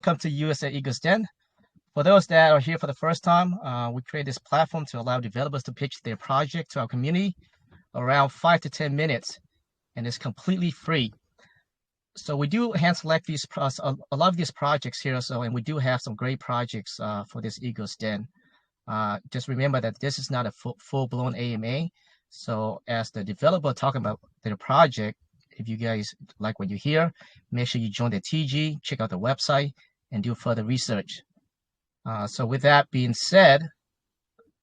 Welcome to USA Eagles Den. For those that are here for the first time, we create this platform to allow developers to pitch their project to our community around 5 to 10 minutes, and it's completely free. So we do hand select a lot of these projects here, and we do have some great projects for this Eagles Den. Just remember that this is not a full-blown AMA. So as the developer talking about their project, if you guys like what you hear, make sure you join the TG, check out the website, and do further research. So with that being said,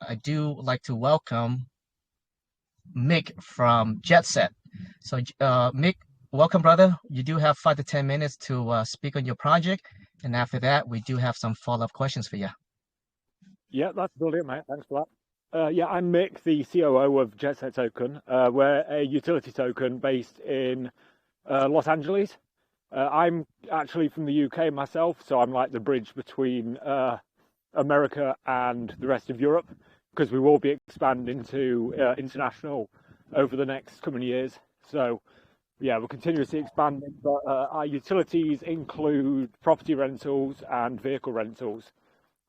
I do like to welcome Mick from JetSet. So Mick, welcome, brother. You do have 5 to 10 minutes to speak on your project, and after that, we do have some follow-up questions for you. Yeah, that's brilliant, mate. Thanks for that. Yeah, I'm Mick, the COO of JetSet Token. We're a utility token based in Los Angeles. I'm actually from the UK myself, so I'm like the bridge between America and the rest of Europe, because we will be expanding to international over the next coming years. So yeah, we're continuously expanding, but our utilities include property rentals and vehicle rentals,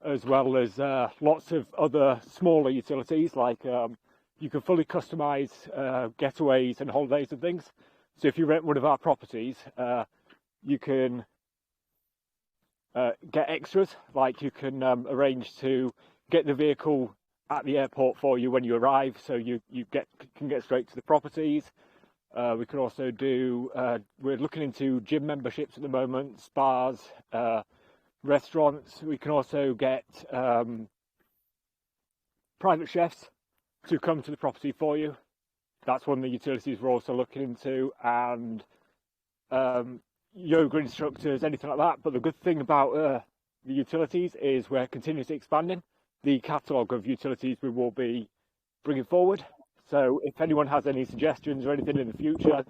as well as lots of other smaller utilities, like you can fully customize getaways and holidays and things. So if you rent one of our properties, you can get extras, like you can arrange to get the vehicle at the airport for you when you arrive, so you can get straight to the properties. We can also do, we're looking into gym memberships at the moment, spas, restaurants. We can also get private chefs to come to the property for you. That's one of the utilities we're also looking into, and yoga instructors, anything like that. But the good thing about the utilities is we're continuously expanding the catalogue of utilities we will be bringing forward. So if anyone has any suggestions or anything in the future,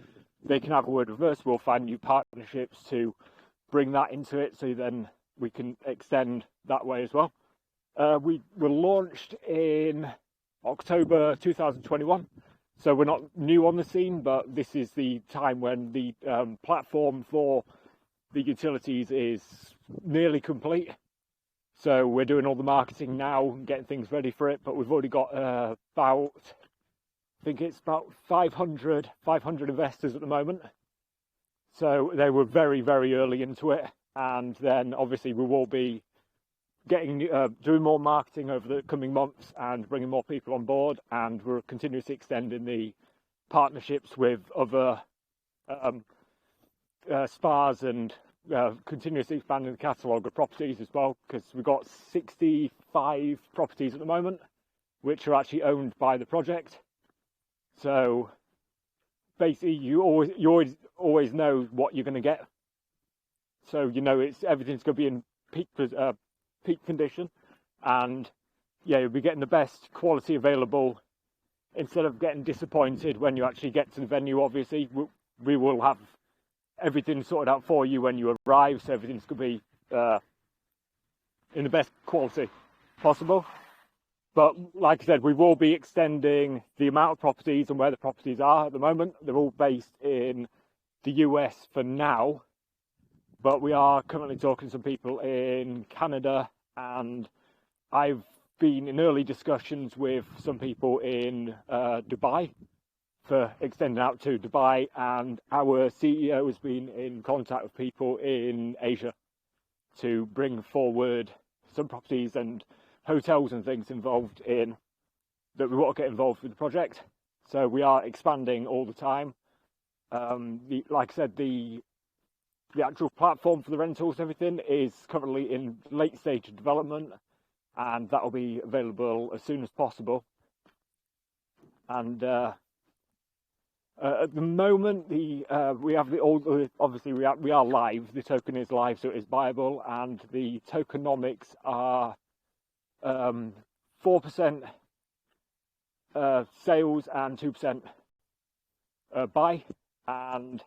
they can have a word with us. We'll find new partnerships to bring that into it, so then we can extend that way as well. We were launched in October 2021, so we're not new on the scene, but this is the time when the platform for the utilities is nearly complete. So we're doing all the marketing now and getting things ready for it, but we've already got about, I think it's about 500 investors at the moment. So they were very, very early into it. And then obviously we will be getting doing more marketing over the coming months and bringing more people on board, and we're continuously extending the partnerships with other spas, and continuously expanding the catalogue of properties as well, because we've got 65 properties at the moment which are actually owned by the project. So basically you always know what you're going to get. So you know everything's going to be in peak condition, and yeah, you'll be getting the best quality available, instead of getting disappointed when you actually get to the venue. Obviously we will have everything sorted out for you when you arrive, so everything's going to be in the best quality possible. But like I said, we will be extending the amount of properties and where the properties are. At the moment they're all based in the US for now, but we are currently talking to some people in Canada, and I've been in early discussions with some people in Dubai for extending out to Dubai, and our CEO has been in contact with people in Asia to bring forward some properties and hotels and things involved in that we want to get involved with the project. So we are expanding all the time. Like I said, the actual platform for the rentals and everything is currently in late stage of development, and that will be available as soon as possible. And at the moment, we have obviously we are live. The token is live, so it is buyable, and the tokenomics are 4% sales and 2% buy, and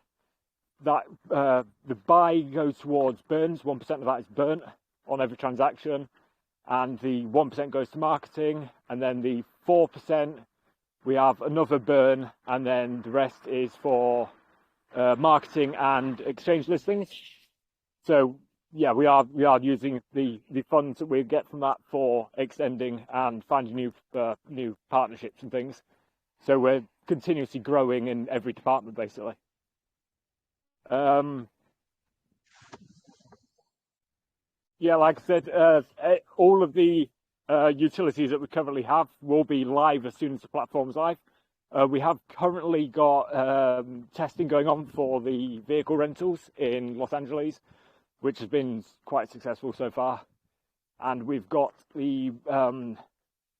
that the buy goes towards burns. 1% of that is burnt on every transaction, and the 1% goes to marketing, and then the 4% we have another burn, and then the rest is for marketing and exchange listings. So yeah, we are using the funds that we get from that for extending and finding new partnerships and things. So we're continuously growing in every department, basically. Yeah, like I said, all of the utilities that we currently have will be live as soon as the platform's live. We have currently got testing going on for the vehicle rentals in Los Angeles, which has been quite successful so far. And we've got the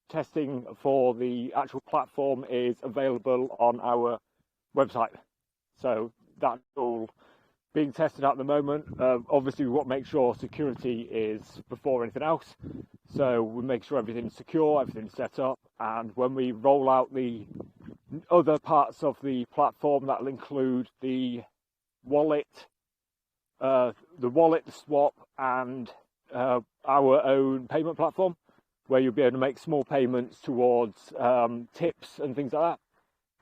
testing for the actual platform is available on our website. So that's all being tested at the moment. Obviously, we want to make sure security is before anything else. So we make sure everything's secure, everything's set up. And when we roll out the other parts of the platform, that'll include the wallet, the swap, and our own payment platform, where you'll be able to make small payments towards tips and things like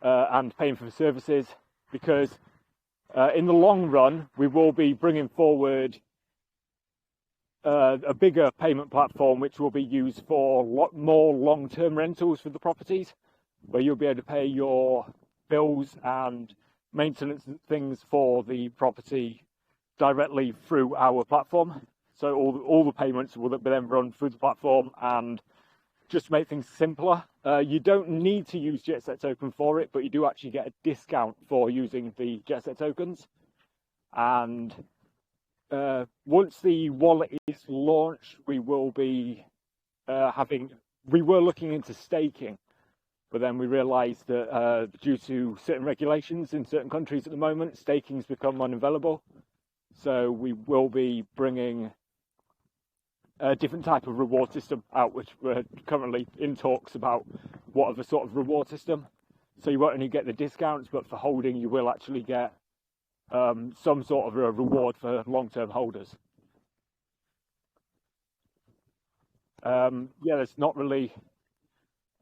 that, and paying for services. Because in the long run, we will be bringing forward a bigger payment platform, which will be used for a lot more long-term rentals for the properties, where you'll be able to pay your bills and maintenance and things for the property directly through our platform. So all the payments will then run through the platform, and just to make things simpler, you don't need to use JetSet token for it, but you do actually get a discount for using the JetSet tokens. And once the wallet is launched, we will be we were looking into staking, but then we realized that due to certain regulations in certain countries at the moment, staking's become unavailable. So we will be bringing a different type of reward system out, which we're currently in talks about what of a sort of reward system. So you won't only get the discounts, but for holding you will actually get some sort of a reward for long-term holders. Yeah, there's not really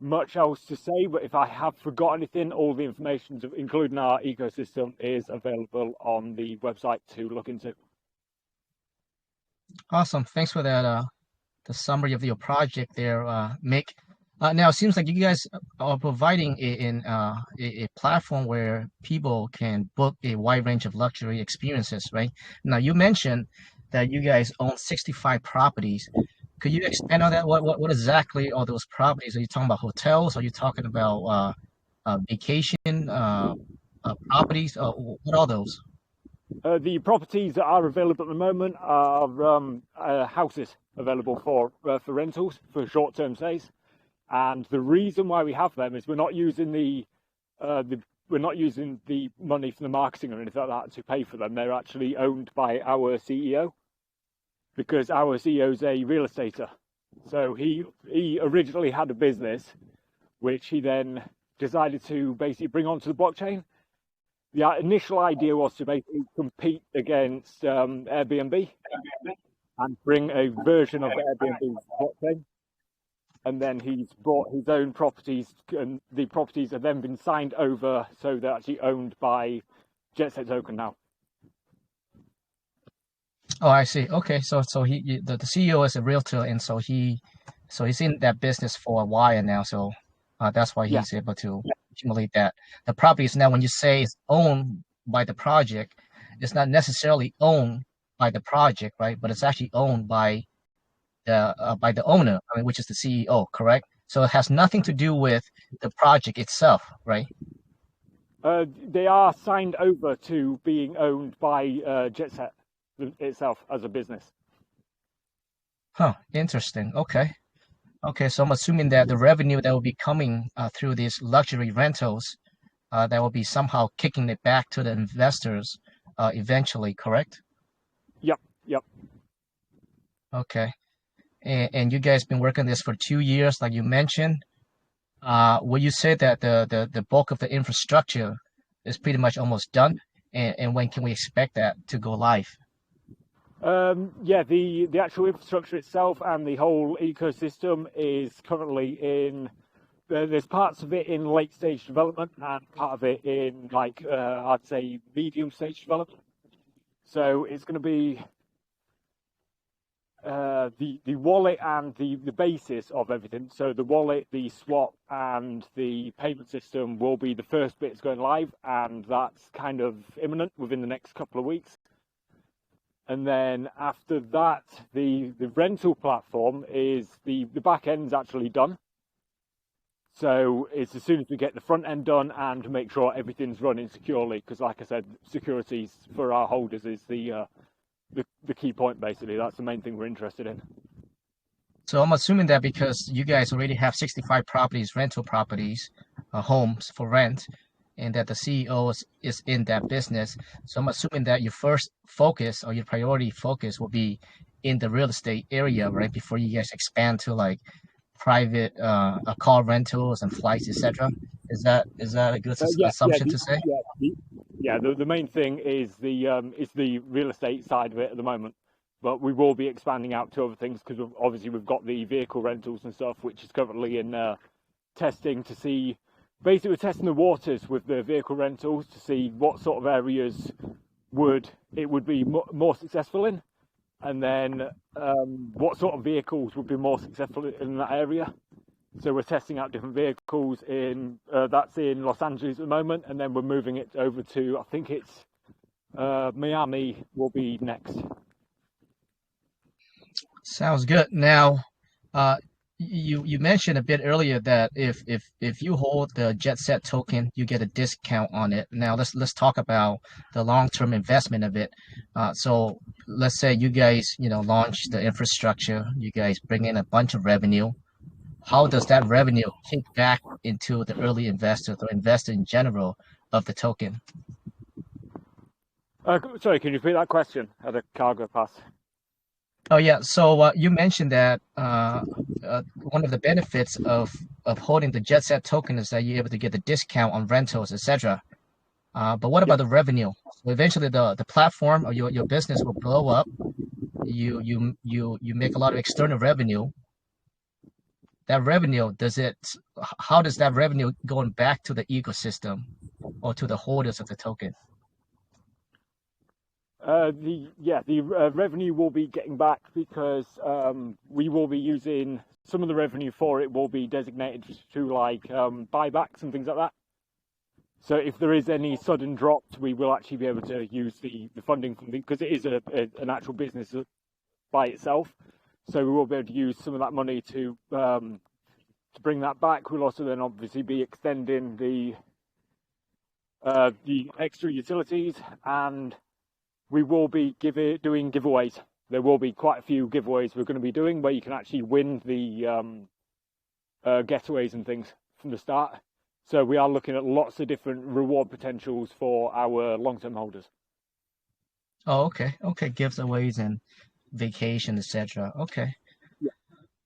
much else to say, but if I have forgot anything, all the information, including our ecosystem, is available on the website to look into. Awesome. Thanks for that, the summary of your project there, Mick. Now, it seems like you guys are providing a platform where people can book a wide range of luxury experiences, right? Now, you mentioned that you guys own 65 properties. Could you expand on that? What exactly are those properties? Are you talking about hotels? Are you talking about vacation properties? What are those? The properties that are available at the moment are houses available for rentals for short-term stays, and the reason why we have them is we're not using the money from the marketing or anything like that to pay for them. They're actually owned by our CEO, because our CEO is a real estater. So he originally had a business which he then decided to basically bring onto the blockchain. The initial idea was to basically compete against Airbnb and bring a version of Airbnb's blockchain. And then he's bought his own properties, and the properties have then been signed over, so they're actually owned by JetSet Token now. Oh, I see. Okay, so the CEO is a realtor, and so he's in that business for a while now. So that's why he's able to accumulate that. The properties now, when you say it's owned by the project, it's not necessarily owned by the project, right? But it's actually owned by the owner, I mean, which is the CEO, correct? So it has nothing to do with the project itself, right? They are signed over to being owned by JetSet itself as a business. Huh, interesting. Okay. Okay, so I'm assuming that the revenue that will be coming through these luxury rentals, that will be somehow kicking it back to the investors eventually, correct? Yep. Okay. And you guys been working this for 2 years, like you mentioned. Will you say that the bulk of the infrastructure is pretty much almost done? And when can we expect that to go live? Yeah, the actual infrastructure itself and the whole ecosystem is currently in. There's parts of it in late stage development and part of it in I'd say medium stage development. So it's going to be the wallet and the basis of everything. So the wallet, the swap, and the payment system will be the first bits going live, and that's kind of imminent within the next couple of weeks. And then after that, the rental platform is the back end's actually done. So it's as soon as we get the front end done and make sure everything's running securely, because like I said, security for our holders is the key point, basically. That's the main thing we're interested in. So I'm assuming that because you guys already have 65 properties, rental properties, homes for rent, and that the CEO is in that business. So I'm assuming that your first focus or your priority focus will be in the real estate area, right? Before you guys expand to like private car rentals and flights, etc. Is that a good assumption to say? The main thing is the real estate side of it at the moment, but we will be expanding out to other things because obviously we've got the vehicle rentals and stuff, which is currently in testing to see. Basically, we're testing the waters with the vehicle rentals to see what sort of areas would be more successful in, and then what sort of vehicles would be more successful in that area. So we're testing out different vehicles that's in Los Angeles at the moment, and then we're moving it over to, I think it's Miami will be next. Sounds good. Now, you mentioned a bit earlier that if you hold the JetSet token, you get a discount on it. Now let's talk about the long-term investment of it. So let's say you guys launch the infrastructure, you guys bring in a bunch of revenue. How does that revenue kick back into the early investors or investor in general of the token? Sorry, can you repeat that question? At a cargo pass. Oh yeah, so you mentioned that one of the benefits of holding the JetSet token is that you're able to get the discount on rentals, etc. But what about the revenue? So eventually, the platform or your business will blow up. You make a lot of external revenue. That revenue, how does that revenue going back to the ecosystem or to the holders of the token? The revenue will be getting back because we will be using some of the revenue for it will be designated to like buybacks and things like that. So if there is any sudden drops, we will actually be able to use the funding from because it is an actual business by itself. So we will be able to use some of that money to bring that back. We'll also then obviously be extending the extra utilities, and we will be doing giveaways. There will be quite a few giveaways we're going to be doing where you can actually win the getaways and things from the start. So we are looking at lots of different reward potentials for our long-term holders. Oh, okay. Giveaways and vacation, etc. Okay. Yeah.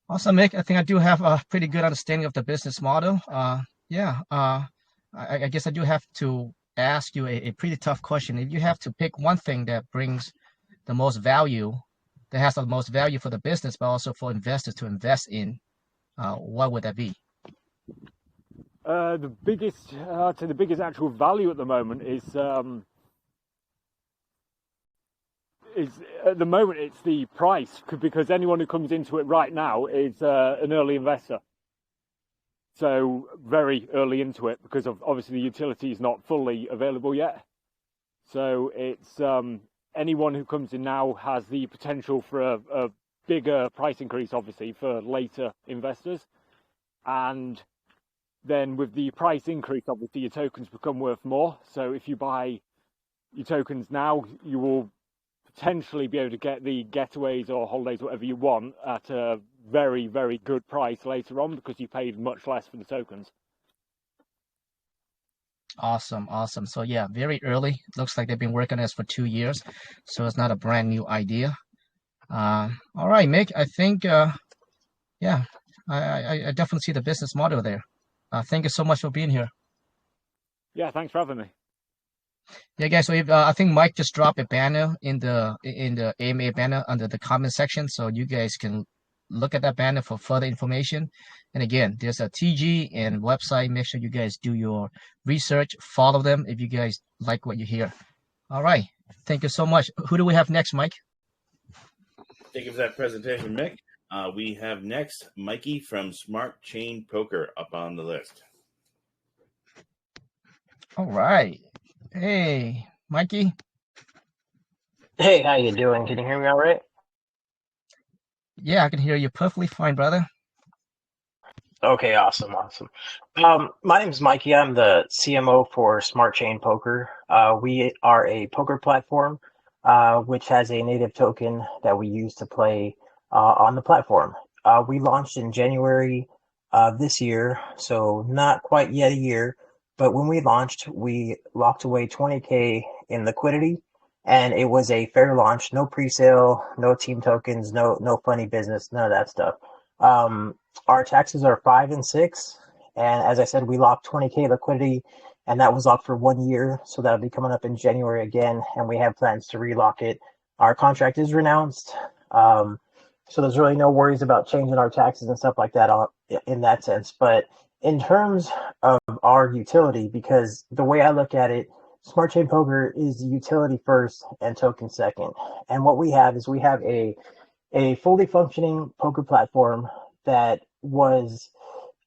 Awesome, Mick. I think I do have a pretty good understanding of the business model. I guess I do have to ask you a pretty tough question. If you have to pick one thing that brings the most value, that has the most value for the business, but also for investors to invest in, what would that be? The biggest actual value at the moment is at the moment it's the price, because anyone who comes into it right now is an early investor. So very early into it, because of obviously the utility is not fully available yet. So it's anyone who comes in now has the potential for a bigger price increase, obviously, for later investors. And then with the price increase, obviously your tokens become worth more. So if you buy your tokens now, you will potentially be able to get the getaways or holidays, whatever you want, at a very, very good price later on because you paid much less for the tokens. Awesome. So yeah, very early. Looks like they've been working on this for 2 years, so it's not a brand new idea. All right, Mick. I think I definitely see the business model there. Thank you so much for being here. Yeah, thanks for having me. Yeah, guys. So I think Mike just dropped a banner in the AMA banner under the comment section, so you guys can look at that banner for further information. And again, there's a TG and website. Make sure you guys do your research, follow them if you guys like what you hear. All right. Thank you so much. Who do we have next, Mike? Thank you for that presentation, Mick. We have next Mikey from Smart Chain Poker up on the list. All right. Hey, Mikey. Hey, how you doing? Can you hear me all right? Yeah, I can hear you perfectly fine, brother. Okay, awesome. My name is Mikey. I'm the CMO for Smart Chain Poker. We are a poker platform, which has a native token that we use to play on the platform. We launched in January this year, so not quite yet a year. But when we launched, we locked away 20K in liquidity, and it was a fair launch. No pre-sale, no team tokens, no funny business, none of that stuff. Our taxes are 5 and 6, and as I said, we locked 20K liquidity, and that was locked for 1 year, so that'll be coming up in January again, and we have plans to relock it. Our contract is renounced, so there's really no worries about changing our taxes and stuff like that in that sense. But in terms of our utility, because the way I look at it, Smart Chain Poker is utility first and token second. And what we have is we have a fully functioning poker platform that was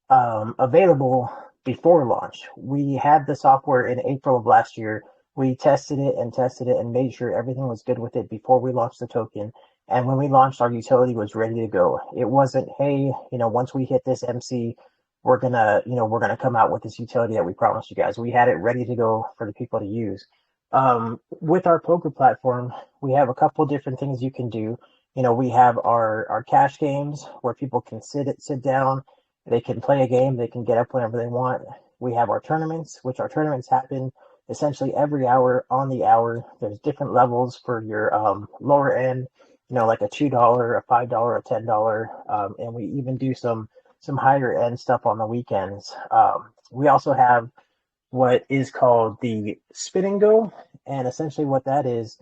available before launch. We had the software in April of last year. We tested it and made sure everything was good with it before we launched the token. And when we launched, our utility was ready to go. It wasn't, hey, once we hit this MC, we're gonna come out with this utility that we promised you guys. We had it ready to go for the people to use. With our poker platform, we have a couple different things you can do. We have our cash games where people can sit down, they can play a game, they can get up whenever they want. We have our tournaments, which our tournaments happen essentially every hour on the hour. There's different levels for your lower end, like a $2, a $5, a $10, and we even do some higher end stuff on the weekends. We also have what is called the Spin and Go, and essentially what that is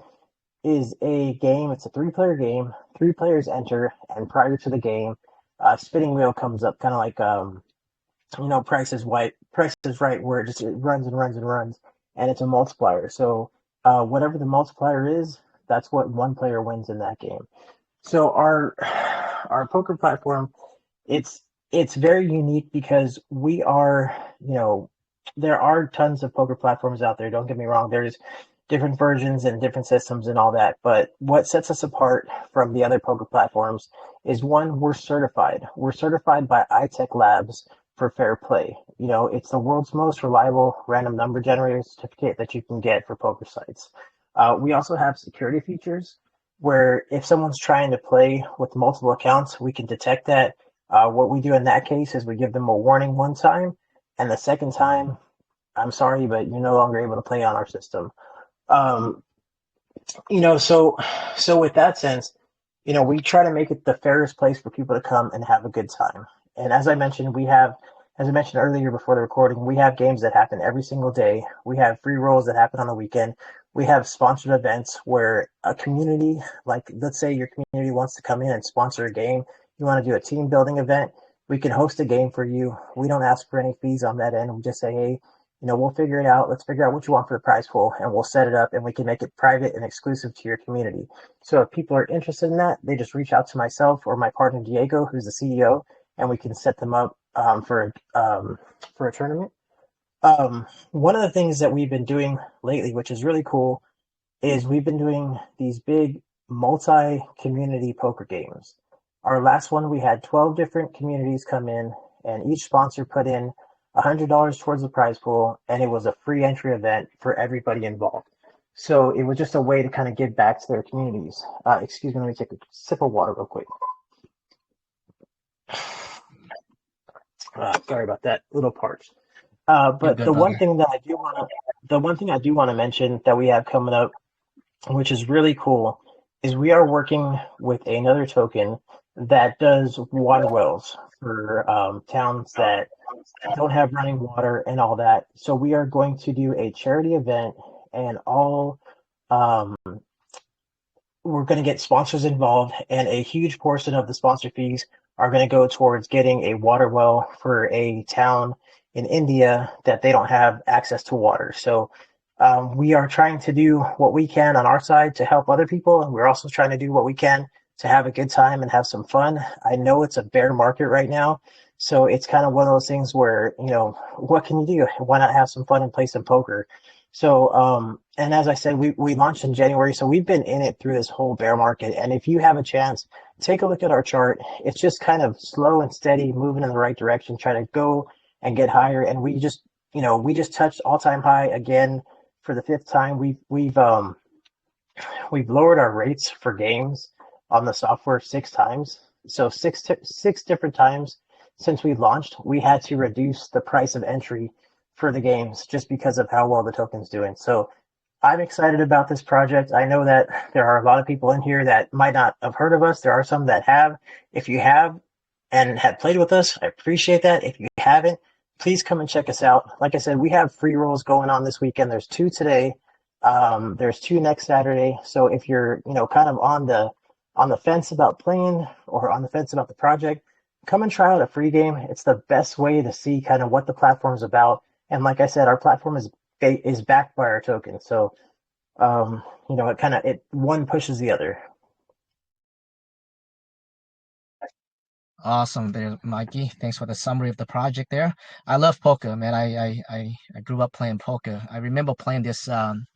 a game. It's a 3-player game. 3 players enter, and prior to the game, a spinning wheel comes up, kind of like Price is Right, where it runs and runs and runs, and it's a multiplier. So whatever the multiplier is, that's what one player wins in that game. So our poker platform, it's very unique because we are, there are tons of poker platforms out there. Don't get me wrong. There's different versions and different systems and all that. But what sets us apart from the other poker platforms is, one, we're certified. We're certified by iTech Labs for fair play. It's the world's most reliable random number generator certificate that you can get for poker sites. We also have security features where if someone's trying to play with multiple accounts, we can detect that. What we do in that case is we give them a warning one time, and the second time, I'm sorry, but you're no longer able to play on our system. So with that sense, we try to make it the fairest place for people to come and have a good time. And as I mentioned earlier before the recording, we have games that happen every single day. We have free rolls that happen on the weekend. We have sponsored events where a community, like let's say your community wants to come in and sponsor a game. You want to do a team building event, we can host a game for you. We don't ask for any fees on that end. We just say, hey, we'll figure it out. Let's figure out what you want for the prize pool, and we'll set it up, and we can make it private and exclusive to your community. So if people are interested in that, they just reach out to myself or my partner Diego, who's the CEO, and we can set them up for a tournament. One of the things that we've been doing lately, which is really cool, is we've been doing these big multi-community poker games. Our last one, we had 12 different communities come in, and each sponsor put in $100 towards the prize pool, and it was a free entry event for everybody involved. So it was just a way to kind of give back to their communities. Excuse me, let me take a sip of water real quick. Sorry about that, little parched. But the one thing I do want to mention that we have coming up, which is really cool, is we are working with another token that does water wells for towns that don't have running water and all that. So we are going to do a charity event, and we're going to get sponsors involved, and a huge portion of the sponsor fees are going to go towards getting a water well for a town in India that they don't have access to water. So we are trying to do what we can on our side to help other people, and we're also trying to do what we can to have a good time and have some fun. I know it's a bear market right now, so it's kind of one of those things where, what can you do? Why not have some fun and play some poker? So, and as I said, we launched in January, so we've been in it through this whole bear market. And if you have a chance, take a look at our chart. It's just kind of slow and steady, moving in the right direction, trying to go and get higher. And we just touched all-time high again for the fifth time. We've lowered our rates for games on the software 6 times. So six different times since we launched, we had to reduce the price of entry for the games just because of how well the token's doing. So I'm excited about this project. I know that there are a lot of people in here that might not have heard of us. There are some that have. If you have and have played with us, I appreciate that. If you haven't, please come and check us out. Like I said, we have free rolls going on this weekend. There's 2 today. There's 2 next Saturday. So if you're, kind of on the fence about playing or on the fence about the project, come and try out a free game. It's the best way to see kind of what the platform's about. And like I said, our platform is backed by our token. So, it one pushes the other. Awesome there, Mikey. Thanks for the summary of the project there. I love poker, man. I grew up playing poker. I remember playing this on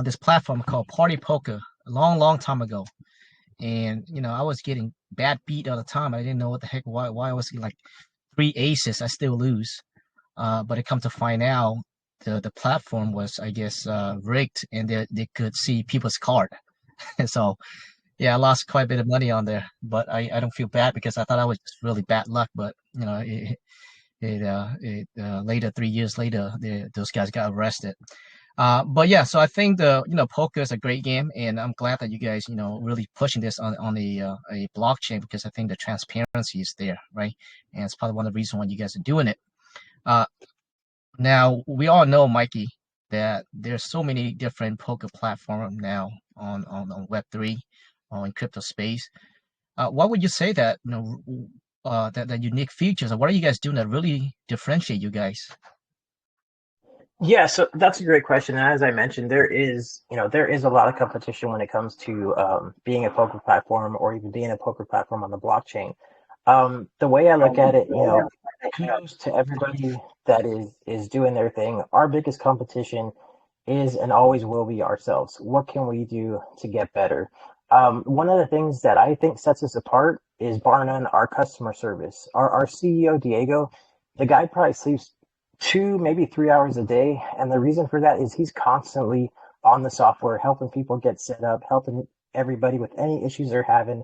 this platform called Party Poker a long time ago. And I was getting bad beat all the time. I didn't know what the heck why I was like 3 aces. I still lose. But it come to find out the platform was, I guess, rigged, and they could see people's card. And so yeah, I lost quite a bit of money on there, but I don't feel bad because I thought I was just really bad luck. But later 3 years later, those guys got arrested. But yeah, so I think poker is a great game, and I'm glad that you guys really pushing this on a blockchain, because I think the transparency is there, right? And it's probably one of the reasons why you guys are doing it. Now we all know, Mikey, that there's so many different poker platforms now on Web3 or in crypto space. What would you say that that unique features, or what are you guys doing that really differentiate you guys? Yeah, so that's a great question. And as I mentioned, there is a lot of competition when it comes to being a poker platform or even being a poker platform on the blockchain. The way I look at it, kudos to everybody that is doing their thing. Our biggest competition is and always will be ourselves. What can we do to get better? One of the things that I think sets us apart is, bar none, our customer service. Our CEO, Diego, the guy probably sleeps 2, maybe 3 hours a day. And the reason for that is he's constantly on the software, helping people get set up, helping everybody with any issues they're having,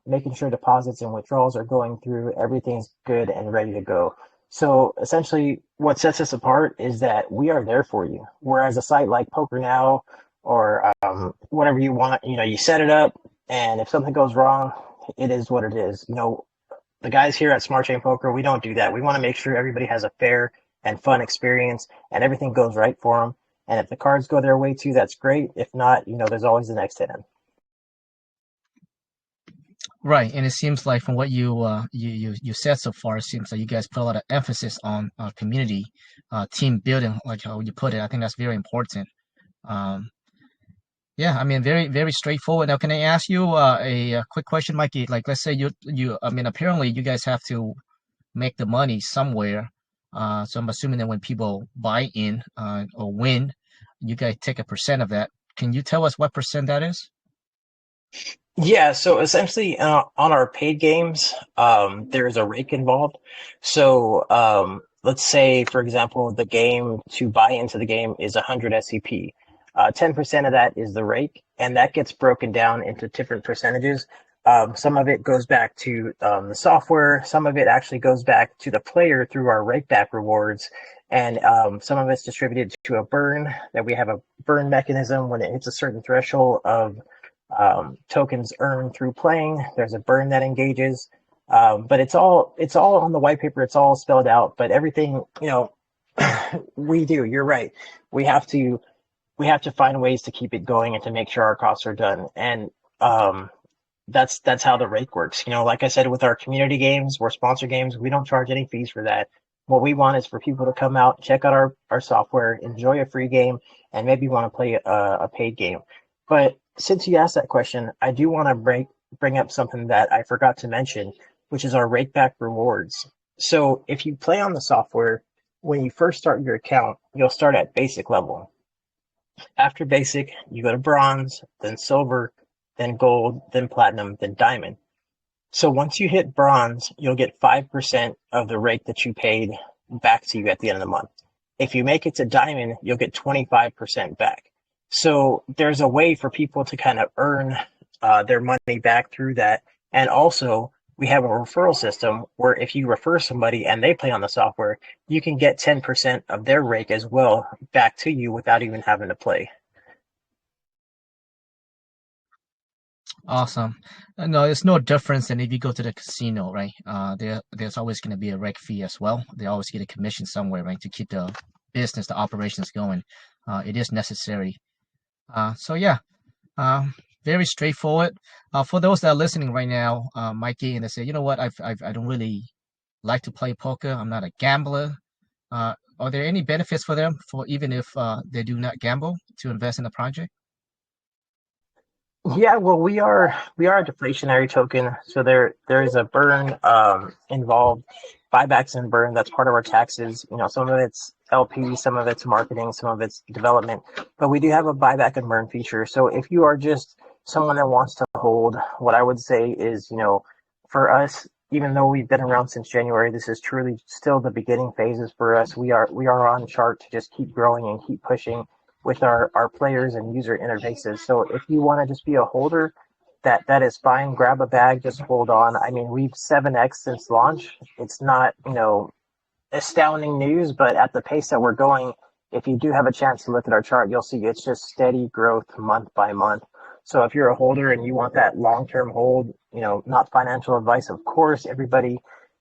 making sure deposits and withdrawals are going through, everything's good and ready to go. So essentially what sets us apart is that we are there for you. Whereas a site like Poker Now or whatever you want, you set it up, and if something goes wrong, it is what it is. The guys here at Smart Chain Poker, we don't do that. We want to make sure everybody has a fair and fun experience and everything goes right for them. And if the cards go their way too, that's great. If not, there's always the next hand. Right, and it seems like from what you said so far, it seems like you guys put a lot of emphasis on community, team building, like how you put it. I think that's very important. Yeah, I mean, very, very straightforward. Now, can I ask you a quick question, Mikey? Like, let's say I mean, apparently you guys have to make the money somewhere. So I'm assuming that when people buy in or win, you guys take a percent of that. Can you tell us what percent that is? Yeah, so essentially on our paid games, there is a rake involved. So let's say, for example, the game to buy into the game is 100 SCP. 10% of that is the rake, and that gets broken down into different percentages. Some of it goes back to the software. Some of it actually goes back to the player through our rake back rewards. And some of it's distributed to a burn, that we have a burn mechanism when it hits a certain threshold of tokens earned through playing. There's a burn that engages. But it's all on the white paper. It's all spelled out. But everything, we do. You're right. We have to find ways to keep it going and to make sure our costs are done. And that's how the rake works. Like I said, with our community games, we're sponsor games. We don't charge any fees for that. What we want is for people to come out, check out our software, enjoy a free game, and maybe want to play a paid game. But since you asked that question, I do want to bring up something that I forgot to mention, which is our rakeback rewards. So if you play on the software, when you first start your account, you'll start at basic level. After basic, you go to bronze, then silver, then gold, then platinum, then diamond. So once you hit bronze, you'll get 5% of the rate that you paid back to you at the end of the month. If you make it to diamond, you'll get 25% back. So there's a way for people to kind of earn their money back through that. And also, we have a referral system where if you refer somebody and they play on the software, you can get 10% of their rake as well back to you without even having to play. Awesome. No, it's no difference than if you go to the casino, right? There's always going to be a reg fee as well. They always get a commission somewhere, right, to keep the business, the operations going. It is necessary. So yeah, very straightforward. For those that are listening right now, Mikey, and they say, you know what, I don't really like to play poker. I'm not a gambler. Are there any benefits for them for even if they do not gamble to invest in the project? Yeah, well, we are a deflationary token, so there is a burn involved, buybacks and burn. That's part of our taxes. You know, some of it's LP, some of it's marketing, some of it's development, but we do have a buyback and burn feature. So if you are just someone that wants to hold, what I would say is, you know, for us, even though we've been around since January, this is truly still the beginning phases for us. We are on chart to just keep growing and keep pushing with our players and user interfaces. So if you want to just be a holder, that is fine. Grab a bag, just hold on. I mean, we've 7x since launch. It's not, you know, astounding news, but at the pace that we're going, if you do have a chance to look at our chart, you'll see it's just steady growth month by month. So if you're a holder and you want that long-term hold, you know, not financial advice, of course, everybody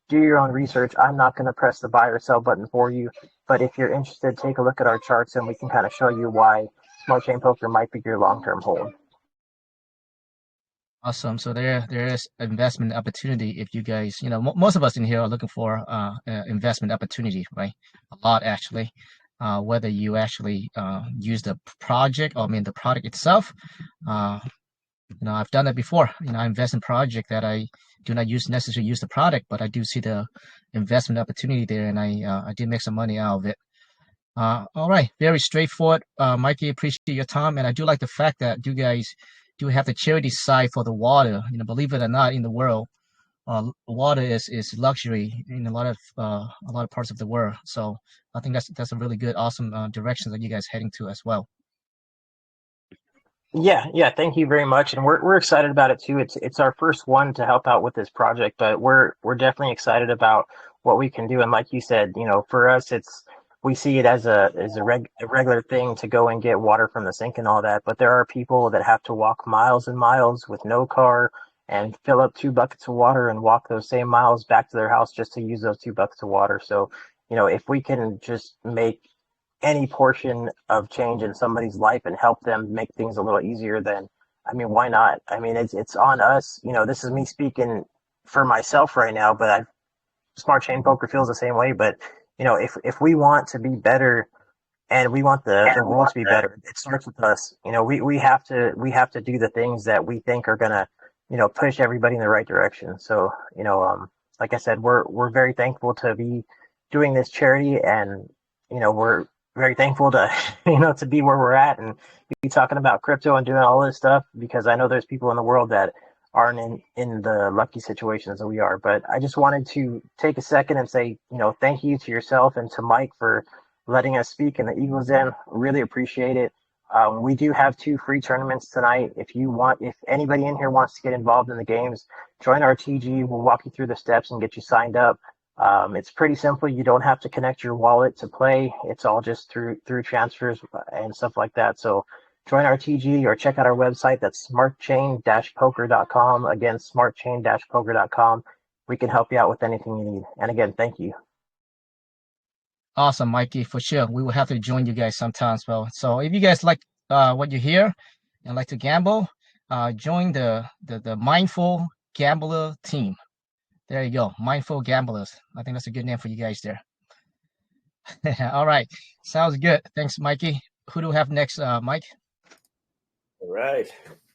do your own research. I'm not going to press the buy or sell button for you, but if you're interested, take a look at our charts and we can kind of show you why Smart Chain Poker might be your long-term hold. Awesome. So there is investment opportunity if you guys, you know, most of us in here are looking for investment opportunity, right? A lot actually. Whether you actually use the project or I mean the product itself. You know, I've done that before. You know, I invest in project that I do not necessarily use the product, but I do see the investment opportunity there, and I did make some money out of it. All right, very straightforward. Mikey, appreciate your time, and I do like the fact that you guys do have the charity side for the water. You know, believe it or not, in the world, water is luxury in a lot of parts of the world. So I think that's a really good, awesome direction that you guys heading to as well. Yeah, thank you very much, and we're excited about it too. It's our first one to help out with this project, but we're definitely excited about what we can do. And like you said, you know, for us, we see it as a regular thing to go and get water from the sink and all that. But there are people that have to walk miles and miles with no car and fill up 2 buckets of water and walk those same miles back to their house just to use those 2 buckets of water. So, you know, if we can just make any portion of change in somebody's life and help them make things a little easier, then I mean, why not? I mean, it's on us. You know, this is me speaking for myself right now, but Smart Chain Poker feels the same way. But you know, if we want to be better and we want the world to be better, it starts with us. You know, we have to do the things that we think are gonna, you know, push everybody in the right direction. So, you know, like I said, we're very thankful to be doing this charity, and you know, we're very thankful to you know to be where we're at and be talking about crypto and doing all this stuff, because I know there's people in the world that aren't in the lucky situations that we are. But I just wanted to take a second and say, you know, thank you to yourself and to Mike for letting us speak in the Eagles Den. Really appreciate it. We do have 2 free tournaments tonight. If anybody in here wants to get involved in the games, join our TG. We'll walk you through the steps and get you signed up. It's pretty simple. You don't have to connect your wallet to play. It's all just through transfers and stuff like that. So join our TG or check out our website. That's smartchain-poker.com. Again, smartchain-poker.com. We can help you out with anything you need. And again, thank you. Awesome, Mikey, for sure. We will have to join you guys sometimes, well. So if you guys like what you hear and like to gamble, join the Mindful Gambler team. There you go, Mindful Gamblers. I think that's a good name for you guys there. All right, sounds good. Thanks, Mikey. Who do we have next, Mike? All right.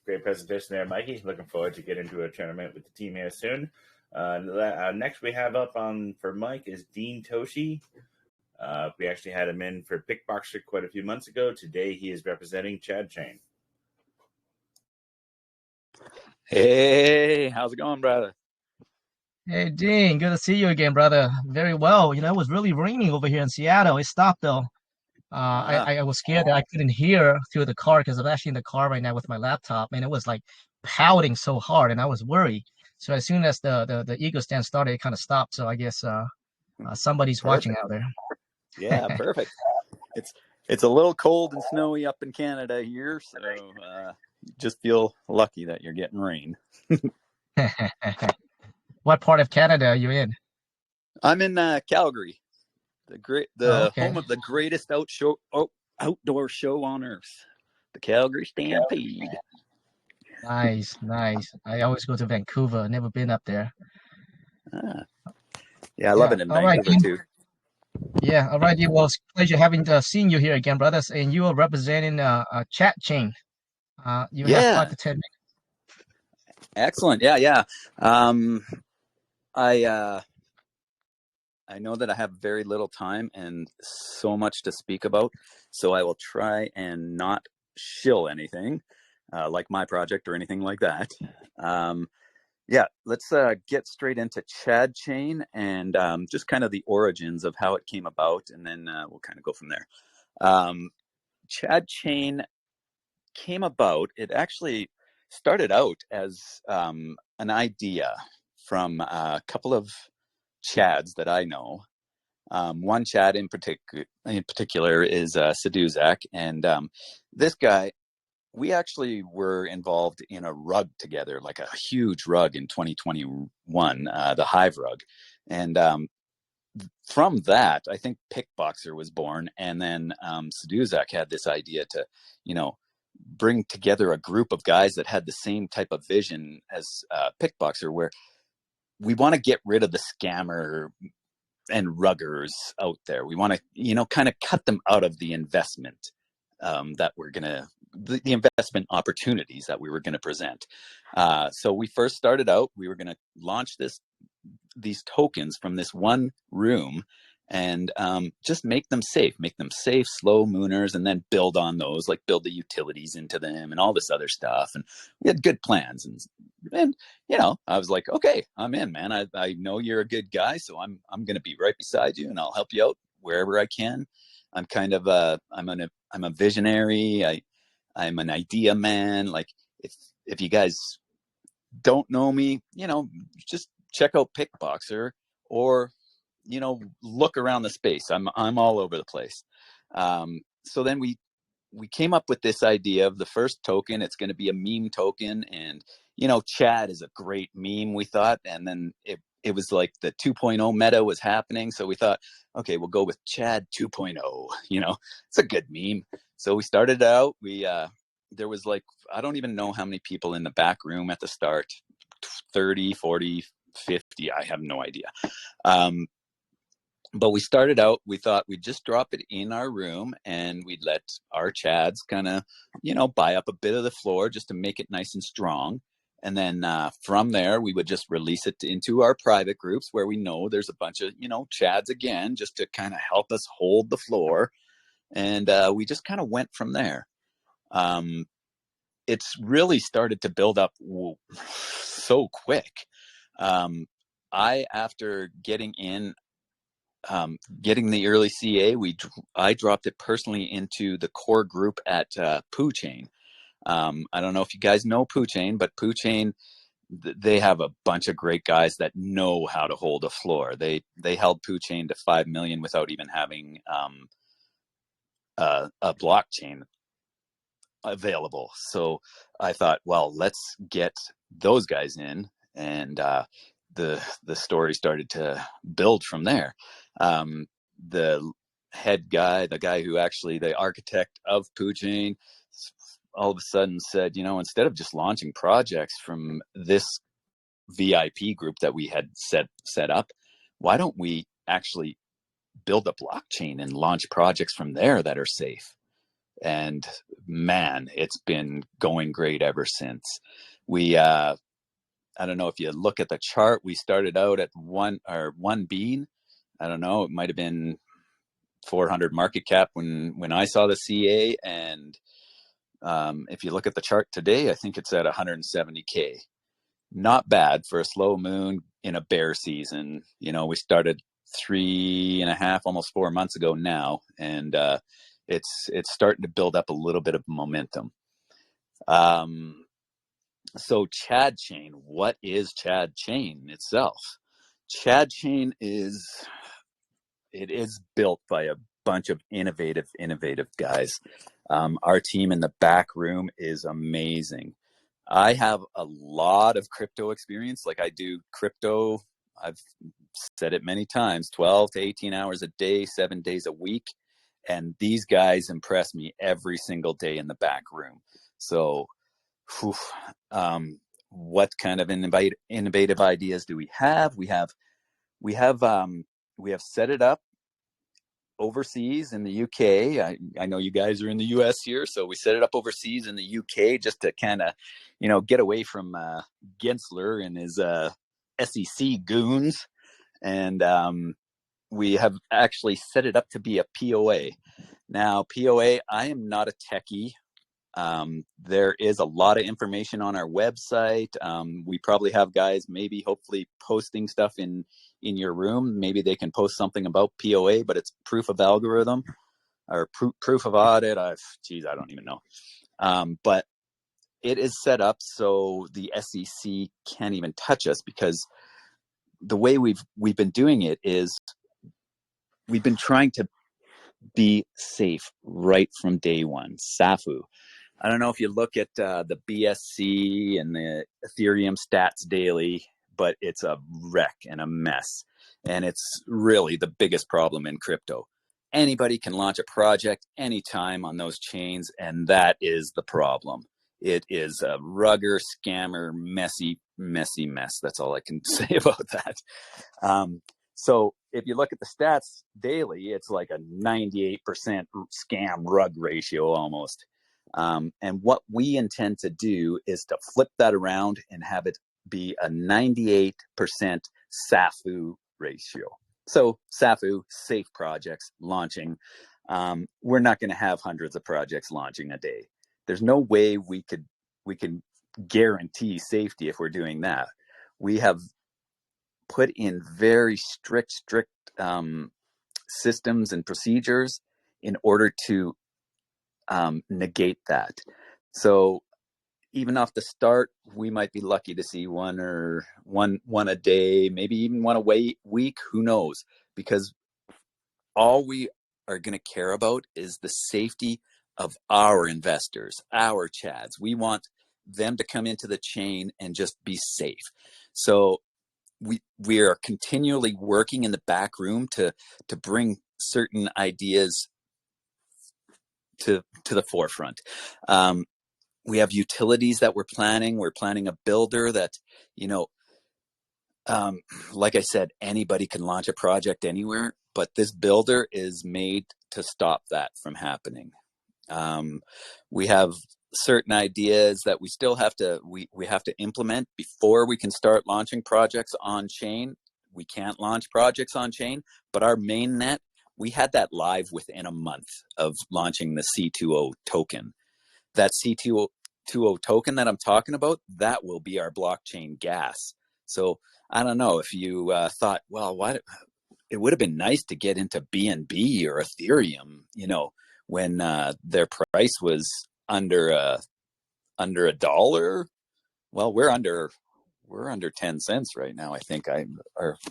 Great presentation there, Mikey. Looking forward to get into a tournament with the team here soon. Next we have up on for Mike is Dean Toshi. We actually had him in for Pickboxer quite a few months ago. Today he is representing Chad Chain. Hey, how's it going, brother? Hey, Dean, good to see you again, brother. Very well. It was really raining over here in Seattle. It stopped though. I was scared that I couldn't hear through the car because I'm actually in the car right now with my laptop, and it was like pouting so hard, and I was worried. So as soon as the Eagle stand started, it kind of stopped. So I guess somebody's watching out there. Yeah, perfect. It's a little cold and snowy up in Canada here, so just feel lucky that you're getting rain. What part of Canada are you in? I'm in Calgary, Okay. home of the greatest outdoor show on earth, the Calgary Stampede. Nice. I always go to Vancouver. Never been up there. Yeah, I love it in All right, Vancouver too. Yeah, all right. Well, it's a pleasure having seeing you here again, brothers. And you are representing Chat Chain. You have 5 to 10 minutes. Excellent. Yeah. I know that I have very little time and so much to speak about, so I will try and not shill anything like my project or anything like that. Let's get straight into Chad Chain and just kind of the origins of how it came about, and then we'll kind of go from there. Chad Chain came about, it actually started out as an idea from a couple of Chads that I know. One Chad in particular is Saduzak, and this guy, we actually were involved in a rug together, like a huge rug in 2021, the Hive rug. And from that, I think Pickboxer was born. And then Saduzak had this idea to, bring together a group of guys that had the same type of vision as Pickboxer, where we want to get rid of the scammer and ruggers out there. We want to, kind of cut them out of the investment that we're going to, the investment opportunities that we were going to present. So we first started out, we were going to launch these tokens from this one room and just make them safe, slow mooners, and then build on those, like build the utilities into them and all this other stuff. And we had good plans. And I was like, okay, I'm in, man. I know you're a good guy, so I'm going to be right beside you, and I'll help you out wherever I can. I'm kind of I'm a visionary. I'm an idea man. Like if you guys don't know me, just check out Pickboxer or, look around the space. I'm all over the place. So then we came up with this idea of the first token. It's going to be a meme token, and Chad is a great meme, we thought. And then it was like the 2.0 meta was happening, so we thought, okay, we'll go with Chad 2.0. It's a good meme. So we started out. There was like, I don't even know how many people in the back room at the start, 30, 40, 50, I have no idea. But we started out, we thought we'd just drop it in our room and we'd let our Chads kind of, buy up a bit of the floor just to make it nice and strong. And then from there, we would just release it into our private groups where we know there's a bunch of, Chads again, just to kind of help us hold the floor. And we just kind of went from there. It's really started to build up so quick. After getting in, getting the early CA, I dropped it personally into the core group at Poo Chain. I don't know if you guys know Poo Chain, but Poo Chain, they have a bunch of great guys that know how to hold a floor. They held Poo Chain to 5 million without even having a blockchain available. So I thought, well, let's get those guys in, and the story started to build from there. The head guy, the guy who actually the architect of Poo Chain, all of a sudden said, instead of just launching projects from this VIP group that we had set up, why don't we actually build a blockchain and launch projects from there that are safe? and man, it's been going great ever since. We I don't know if you look at the chart, we started out at one bean. I don't know, it might have been 400 market cap when I saw the CA, and if you look at the chart today, I think it's at 170K. Not bad for a slow moon in a bear season. You know, we started 3.5, almost 4 months ago now, and it's starting to build up a little bit of momentum. So Chad Chain, what is Chad Chain itself? Chad Chain is built by a bunch of innovative guys. Our team in the back room is amazing. I have a lot of crypto experience. Like, I do crypto, I've said it many times, 12 to 18 hours a day, 7 days a week. And these guys impress me every single day in the back room. So, what kind of innovative ideas do we have? We have set it up overseas in the UK. I know you guys are in the US here, so we set it up overseas in the UK just to kind of, get away from Gensler and his SEC goons. And we have actually set it up to be a POA. Now, POA, I am not a techie. There is a lot of information on our website. We probably have guys hopefully posting stuff in your room. Maybe they can post something about POA, but it's proof of algorithm or proof of audit. I don't even know. But it is set up so the SEC can't even touch us, because the way we've been doing it is we've been trying to be safe right from day one. SAFU. I don't know if you look at the BSC and the Ethereum stats daily, but it's a wreck and a mess. And it's really the biggest problem in crypto. Anybody can launch a project anytime on those chains, and that is the problem. It is a rugger, scammer, messy mess. That's all I can say about that. So if you look at the stats daily, it's like a 98% scam rug ratio almost. And what we intend to do is to flip that around and have it be a 98% SAFU ratio. So SAFU, safe projects launching. We're not going to have hundreds of projects launching a day. There's no way we can guarantee safety if we're doing that. We have put in very strict systems and procedures in order to negate that. So even off the start, we might be lucky to see one a day, maybe even one a week, who knows? Because all we are going to care about is the safety of our investors, our Chads. We want them to come into the chain and just be safe. So we are continually working in the back room to bring certain ideas to the forefront. We have utilities that we're planning. We're planning a builder that, like I said, anybody can launch a project anywhere, but this builder is made to stop that from happening. We have certain ideas that we still have to we have to implement before we can start launching projects on chain. We can't launch projects on chain, but our mainnet, we had that live within a month of launching the C2O token. That C2O token that I'm talking about, that will be our blockchain gas. So I don't know if you thought, well, it would have been nice to get into BNB or Ethereum, when their price was under a dollar. Well, we're under 10 cents right now, I think.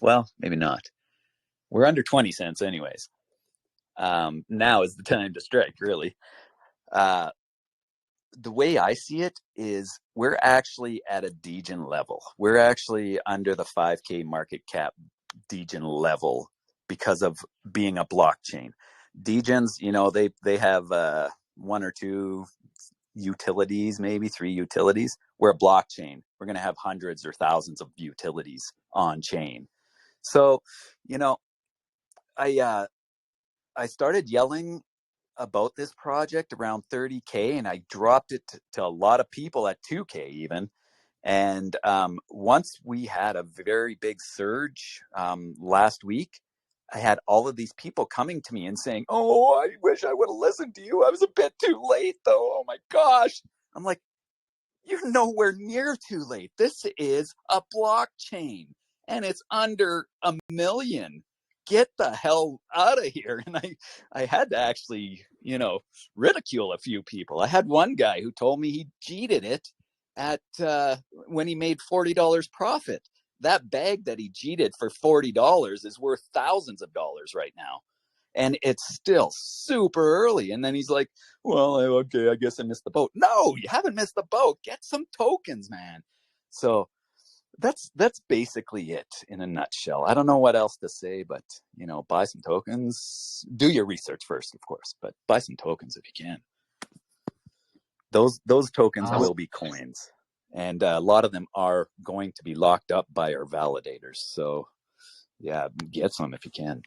Well, maybe not. We're under 20 cents anyways. Now is the time to strike, really. The way I see it is we're actually at a Degen level. We're actually under the 5K market cap Degen level because of being a blockchain. Degens, they have one or two utilities, maybe 3 utilities. We're a blockchain. We're going to have hundreds or thousands of utilities on chain. So, I started yelling about this project around 30K, and I dropped it to a lot of people at 2K even. And once we had a very big surge last week, I had all of these people coming to me and saying, "Oh, I wish I would have listened to you. I was a bit too late, though. Oh my gosh." I'm like, "You're nowhere near too late. This is a blockchain, and it's under $1 million. Get the hell out of here." And I had to actually, ridicule a few people. I had one guy who told me he cheated it at when he made $40 profit. That bag that he cheated for $40 is worth thousands of dollars right now. And it's still super early. And then he's like, "Well, okay, I guess I missed the boat." No, you haven't missed the boat. Get some tokens, man. So that's basically it in a nutshell. I don't know what else to say, but buy some tokens. Do your research first, of course, but buy some tokens if you can. Those tokens will be coins, and a lot of them are going to be locked up by our validators. So yeah, get some if you can.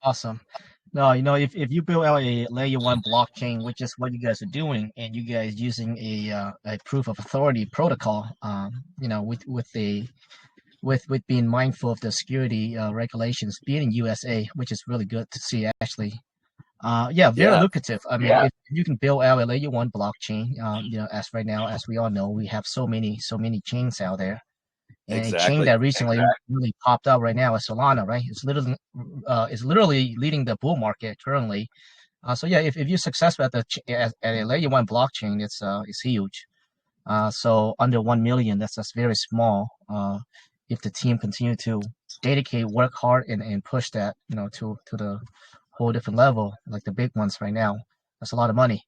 Awesome. No, if you build out a layer 1 blockchain, which is what you guys are doing, and you guys using a proof of authority protocol, with being mindful of the security regulations being in USA, which is really good to see actually. Very lucrative. I mean, if you can build out a layer 1 blockchain, as right now, as we all know, we have so many chains out there. And a chain that recently really popped up right now is Solana, right? It's literally leading the bull market currently. If you're successful at a layer 1 blockchain, it's huge. So under 1 million, that's very small. If the team continue to dedicate, work hard, and push that, to the whole different level, like the big ones right now, that's a lot of money.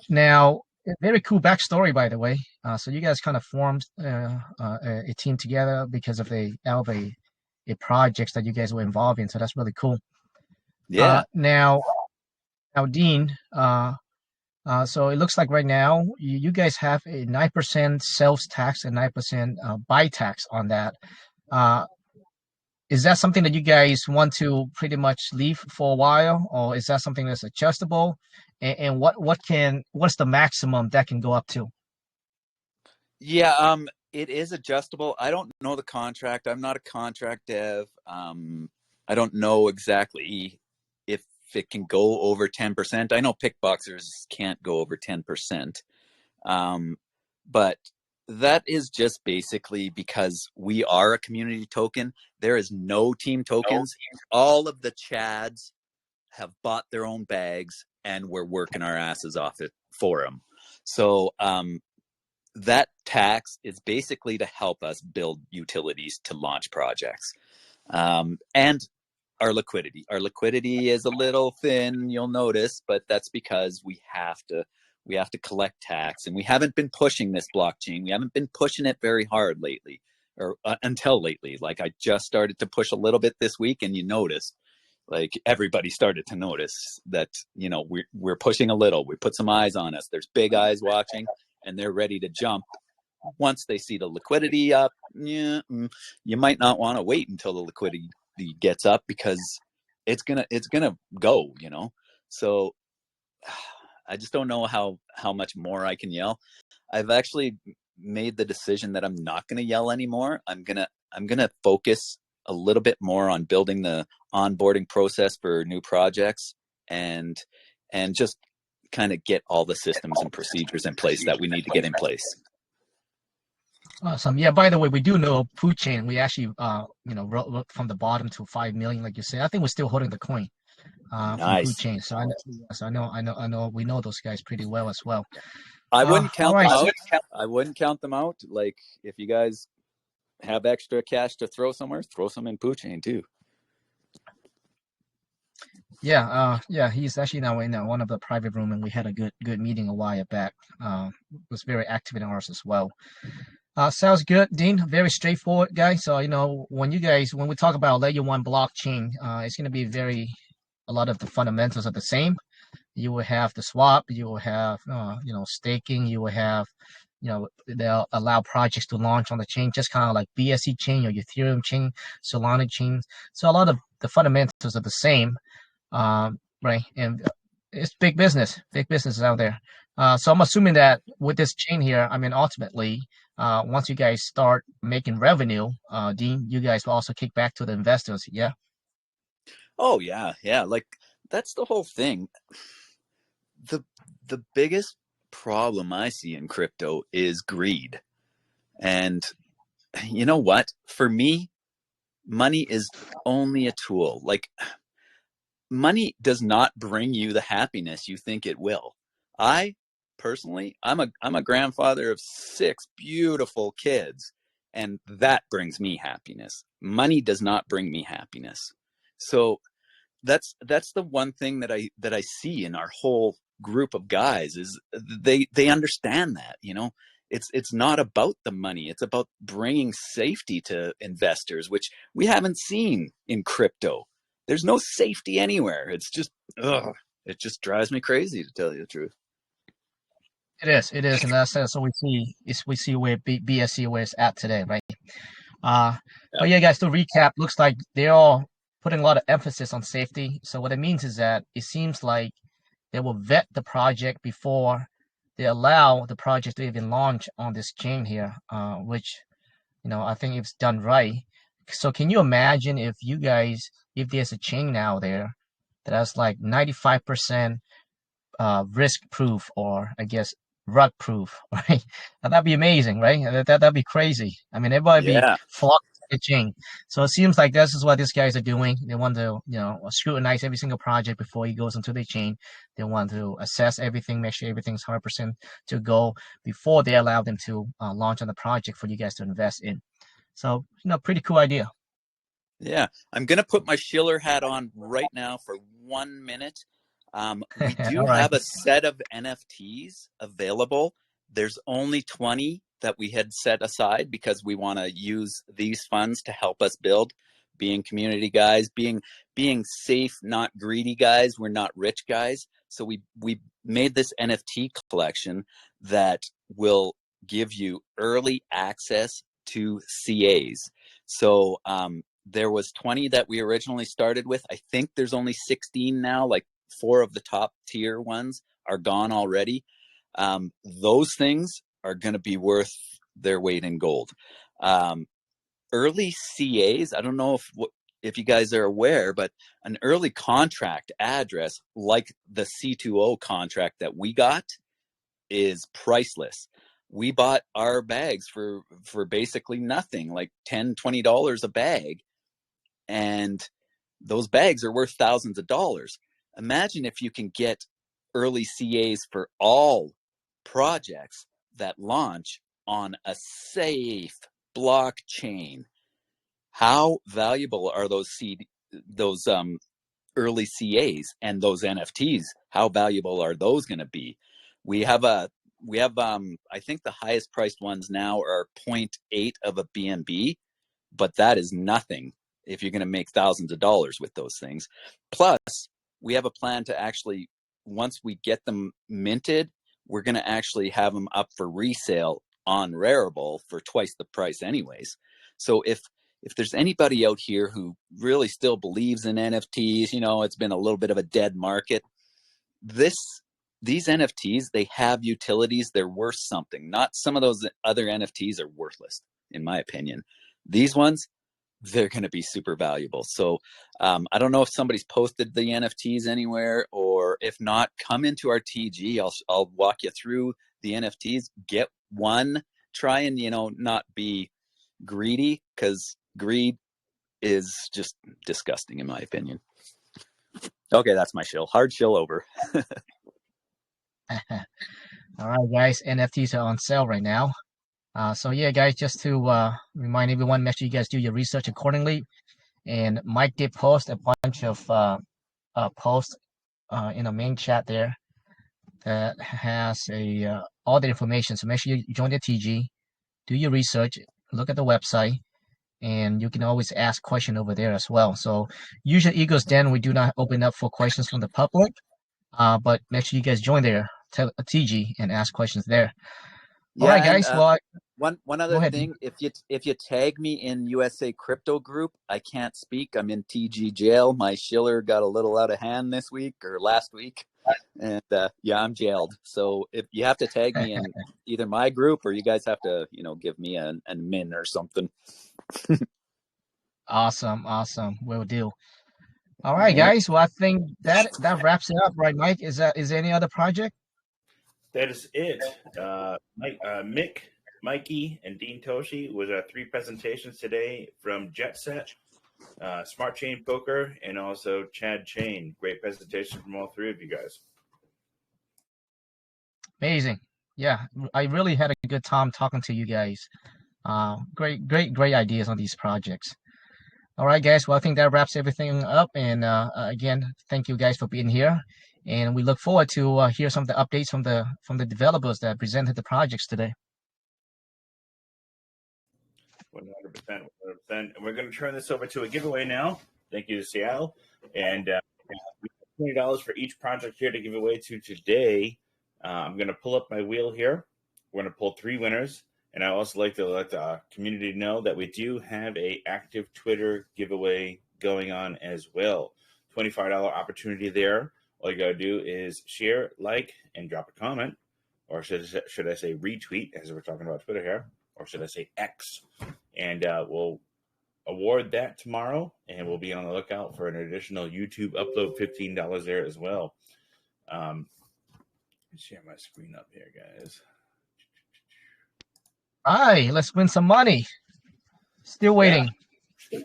Now, very cool backstory, by the way. So you guys kind of formed a team together because of a project that you guys were involved in. So that's really cool. Yeah. Now, Dean. So it looks like right now you guys have a 9% sales tax and 9% buy tax on that. Is that something that you guys want to pretty much leave for a while, or is that something that's adjustable? And what's the maximum that can go up to? Yeah, it is adjustable. I don't know the contract. I'm not a contract dev. I don't know exactly if it can go over 10%. I know Pickboxers can't go over 10%. But that is just basically because we are a community token. There is no team tokens. All of the Chads have bought their own bags, and we're working our asses off it for them. So that tax is basically to help us build utilities to launch projects. And our liquidity. Our liquidity is a little thin, you'll notice, but that's because we have to collect tax, and we haven't been pushing this blockchain. We haven't been pushing it very hard lately, or until lately. Like, I just started to push a little bit this week, and you noticed, like, everybody started to notice that, we're pushing a little. We put some eyes on us. There's big eyes watching, and they're ready to jump. Once they see the liquidity up, you might not want to wait until the liquidity gets up, because it's gonna go, So I just don't know how much more I can yell. I've actually made the decision that I'm not going to yell anymore. I'm going to focus a little bit more on building the onboarding process for new projects, and just kind of get all the systems and procedures in place that we need to get in place. Awesome. Yeah, by the way, we do know Poochain. We actually wrote from the bottom to 5 million, like you said. I think we're still holding the coin. Nice. From Poochain. So I know we know those guys pretty well as well. I wouldn't count them out. I wouldn't count them out. Like, if you guys have extra cash to throw somewhere, throw some in Poochain too. Yeah, he's actually now in one of the private room, and we had a good meeting a while back. Was very active in ours as well. Sounds good, Dean. Very straightforward guy. So when we talk about layer 1 blockchain, it's going to be a lot of the fundamentals are the same. You will have the swap, you will have staking, you will have they'll allow projects to launch on the chain, just kind of like BSC chain or Ethereum chain, Solana chain. So a lot of the fundamentals are the same. right? And it's big business out there. So I'm assuming that with this chain here, I mean, ultimately, once you guys start making revenue, Dean, you guys will also kick back to the investors. Yeah. Oh yeah, yeah. Like that's the whole thing. The biggest problem I see in crypto is greed. And you know what? For me, money is only a tool. Like money does not bring you the happiness you think it will. I personally, I'm a grandfather of 6 beautiful kids, and that brings me happiness. Money does not bring me happiness. So that's the one thing that I see in our whole group of guys is they understand that, you know. It's not about the money. It's about bringing safety to investors, which we haven't seen in crypto. There's no safety anywhere. It's just, it just drives me crazy, to tell you the truth. It is, and that's so we see where BSC where it's at today, right? But yeah, guys, to recap, looks like they're all putting a lot of emphasis on safety. So what it means is that it seems like they will vet the project before they allow the project to even launch on this chain here, which, you know, I think it's done right. So can you imagine if there's a chain out there that has like 95% risk proof, or I guess rug proof, right? That'd be amazing, right? That'd be crazy. I mean, everybody be Yeah. flocked to the chain. So it seems like this is what these guys are doing. They want to, you know, scrutinize every single project before he goes into the chain. They want to assess everything, make sure everything's 100% to go before they allow them to launch on the project for you guys to invest in. So, you know, pretty cool idea. Yeah. I'm going to put my Schiller hat on right now for 1 minute. We do All right. have a set of NFTs available. There's only 20 that we had set aside because we want to use these funds to help us build, being community guys, being safe, not greedy guys. We're not rich guys. So we made this NFT collection that will give you early access to CAs. So there was 20 that we originally started with. I think there's only 16 now, like 4 of the top tier ones are gone already. Those things are going to be worth their weight in gold. Early CAs, I don't know if you guys are aware, but an early contract address like the C2O contract that we got is priceless. We bought our bags for basically nothing, like $10, $20 a bag. And those bags are worth thousands of dollars. Imagine if you can get early CAs for all projects that launch on a safe blockchain. How valuable are those early CAs and those NFTs? How valuable are those going to be? We have I think the highest priced ones now are 0.8 of a BNB, but that is nothing if you're going to make thousands of dollars with those things. Plus, we have a plan to actually, once we get them minted, we're going to actually have them up for resale on Rarible for twice the price anyways. So if there's anybody out here who really still believes in NFTs, you know, it's been a little bit of a dead market. These NFTs, they have utilities. They're worth something. Not some of those other NFTs are worthless, in my opinion. These ones, they're going to be super valuable. So I don't know if somebody's posted the NFTs anywhere, or if not, come into our TG. I'll walk you through the NFTs. Get one. Try and, you know, not be greedy, because greed is just disgusting, in my opinion. Okay, that's my shill. Hard shill over. All right, guys, NFTs are on sale right now. So yeah, guys, just to remind everyone, make sure you guys do your research accordingly. And Mike did post a bunch of posts in the main chat there that has all the information. So make sure you join the TG, do your research, look at the website, and you can always ask questions over there as well. So usually Eagles Den, we do not open up for questions from the public, but make sure you guys join there, TG, and ask questions there. All right, guys. Well, One Go other ahead. thing, if you tag me in USA Crypto Group, I can't speak. I'm in TG jail. My Schiller got a little out of hand this week or last week, and yeah, I'm jailed. So if you have to tag me in either my group or you guys have to, give me a min or something. Awesome. Will do. All right, guys. Well, I think that wraps it up, right, Mike? Is there any other project? That is it. Mick, Mikey, and Dean Toshi was our 3 presentations today from Jet Set, Smart Chain Poker, and also Chad Chain. Great presentation from all 3 of you guys. Amazing. Yeah, I really had a good time talking to you guys. Great ideas on these projects. All right, guys. Well, I think that wraps everything up. And again, thank you guys for being here. And we look forward to hear some of the updates from the developers that presented the projects today. 100%. And we're going to turn this over to a giveaway now. Thank you to Seattle. And $20 for each project here to give away to today. I'm going to pull up my wheel here. We're going to pull 3 winners. And I also like to let the community know that we do have a active Twitter giveaway going on as well. $25 opportunity there. All you got to do is share, like, and drop a comment. Or should I say retweet, as we're talking about Twitter here. Or should I say X? And we'll award that tomorrow. And we'll be on the lookout for an additional YouTube upload, $15 there as well. Share my screen up here, guys. All right, let's win some money. Still waiting. Yeah.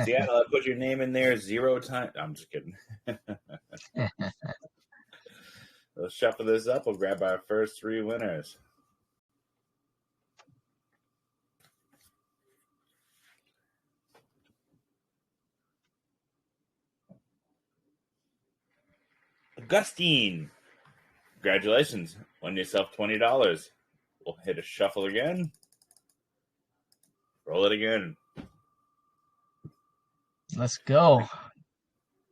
Seattle, I put your name in there 0 times. I'm just kidding. Let's shuffle this up. We'll grab our first 3 winners. Augustine, congratulations. Won yourself $20. We'll hit a shuffle again. Roll it again. Let's go.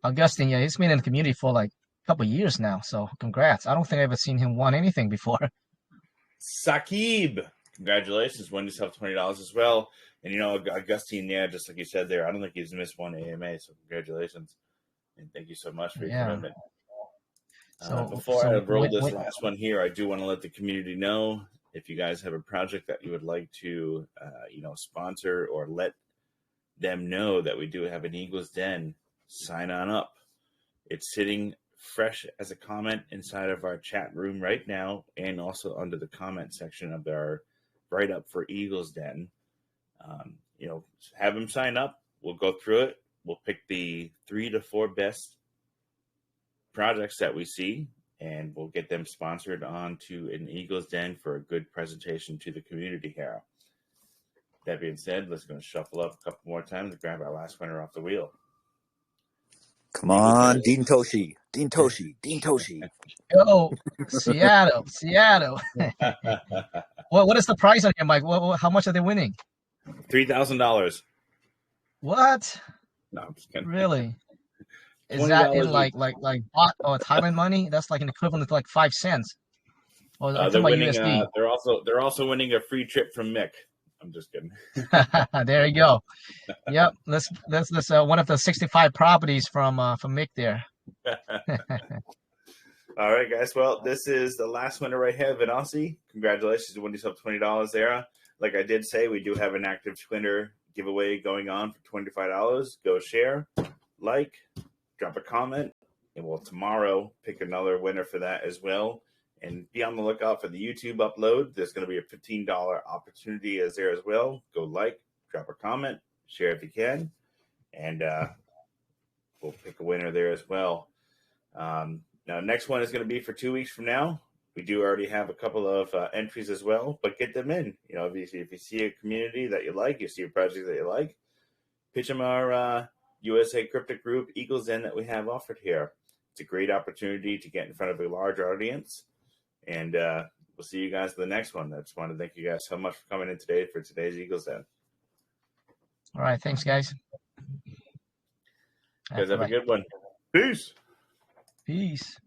Augustine, yeah, he's been in the community for like a couple of years now. So congrats. I don't think I've ever seen him won anything before. Saqib, congratulations. Won yourself $20 as well. And Augustine, yeah, just like you said there, I don't think he's missed one AMA. So congratulations. And thank you so much for your commitment. Before I roll this last one here, I do want to let the community know if you guys have a project that you would like to, sponsor or let them know that we do have an Eagles Den, sign on up. It's sitting fresh as a comment inside of our chat room right now, and also under the comment section of our write up for Eagles Den. Have them sign up. We'll go through it. We'll pick the 3 to 4 best projects that we see, and we'll get them sponsored onto an Eagles Den for a good presentation to the community here. That being said, let's go shuffle up a couple more times and grab our last winner off the wheel. Come on, Dean Toshi. Yo, Seattle. What is the price on here, Mike? How much are they winning? $3,000. What? No, I'm just kidding. Really? Is that in like baht or Thailand money? That's like an equivalent to like 5 cents. Or They're winning. USD. They're also winning a free trip from Mick. I'm just kidding. There you go. Yep. That's one of the 65 properties from Mick there. All right, guys. Well, this is the last winner right here, Vinassi. Congratulations, you won yourself $20 there. Like I did say, we do have an active Twitter giveaway going on for $25. Go share, like, drop a comment, and we'll tomorrow pick another winner for that as well. And be on the lookout for the YouTube upload. There's going to be a $15 opportunity there as well. Go like, drop a comment, share if you can, and we'll pick a winner there as well. Now, next one is going to be for 2 weeks from now. We do already have a couple of entries as well, but get them in. Obviously, if you see a community that you like, you see a project that you like, pitch them our USA Crypto Group Eagles Den that we have offered here. It's a great opportunity to get in front of a large audience. And we'll see you guys in the next one. I just want to thank you guys so much for coming in today for today's Eagles Den. All right. Thanks, guys. You guys have a good one. Peace. Peace.